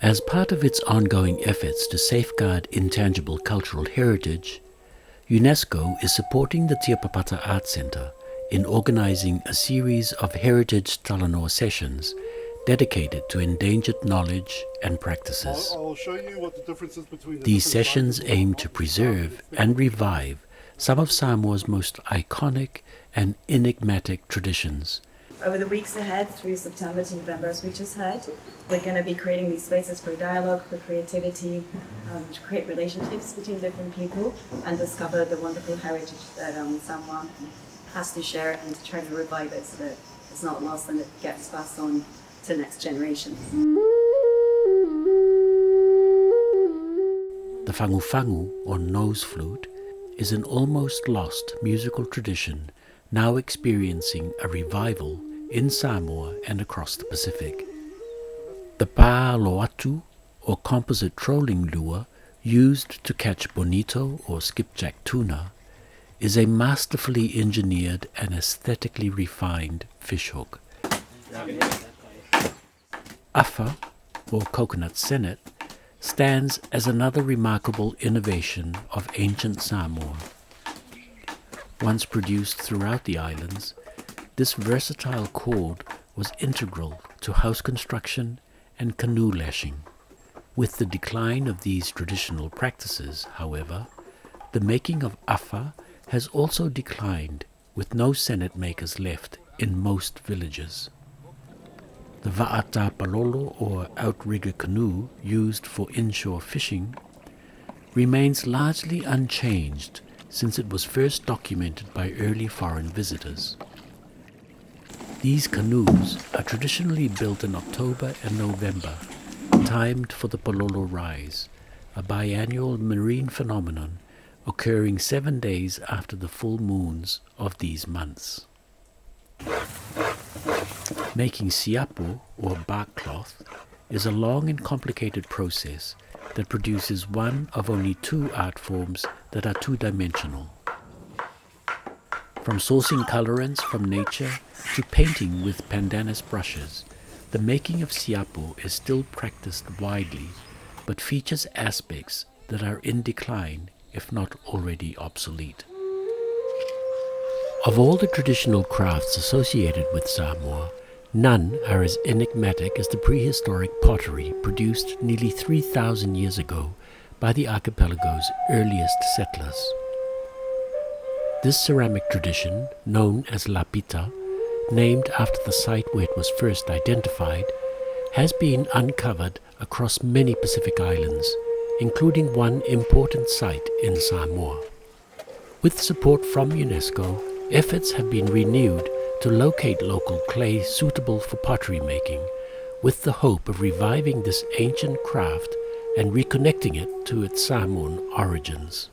As part of its ongoing efforts to safeguard intangible cultural heritage, UNESCO is supporting the Tiapapata Art Centre in organising a series of Heritage Talanoa Sessions dedicated to endangered knowledge and practices. I'll show you what the difference is between These sessions aim to preserve and revive some of Samoa's most iconic and enigmatic traditions. Over the weeks ahead, through September to November, as we just heard, we're going to be creating these spaces for dialogue, for creativity, to create relationships between different people and discover the wonderful heritage that Samoa has to share, and to try to revive it so that it's not lost and it gets passed on to next generations. The fangu-fangu, or nose flute, is an almost lost musical tradition now experiencing a revival in Samoa and across the Pacific. The pāloatu, or composite trolling lure used to catch bonito or skipjack tuna, is a masterfully engineered and aesthetically refined fishhook. Afa, or coconut senet, stands as another remarkable innovation of ancient Samoa. Once produced throughout the islands, this versatile cord was integral to house construction and canoe lashing. With the decline of these traditional practices, however, the making of afa has also declined, with no senet makers left in most villages. The va'ata palolo, or outrigger canoe used for inshore fishing, remains largely unchanged since it was first documented by early foreign visitors. These canoes are traditionally built in October and November, timed for the Palolo Rise, a biannual marine phenomenon occurring 7 days after the full moons of these months. Making siapo, or bark cloth, is a long and complicated process that produces one of only 2 art forms that are two-dimensional. From sourcing colorants from nature to painting with pandanus brushes, the making of siapo is still practiced widely, but features aspects that are in decline, if not already obsolete. Of all the traditional crafts associated with Samoa, none are as enigmatic as the prehistoric pottery produced nearly 3,000 years ago by the archipelago's earliest settlers. This ceramic tradition, known as Lapita, named after the site where it was first identified, has been uncovered across many Pacific islands, including one important site in Samoa. With support from UNESCO, efforts have been renewed to locate local clay suitable for pottery making, with the hope of reviving this ancient craft and reconnecting it to its Samoan origins.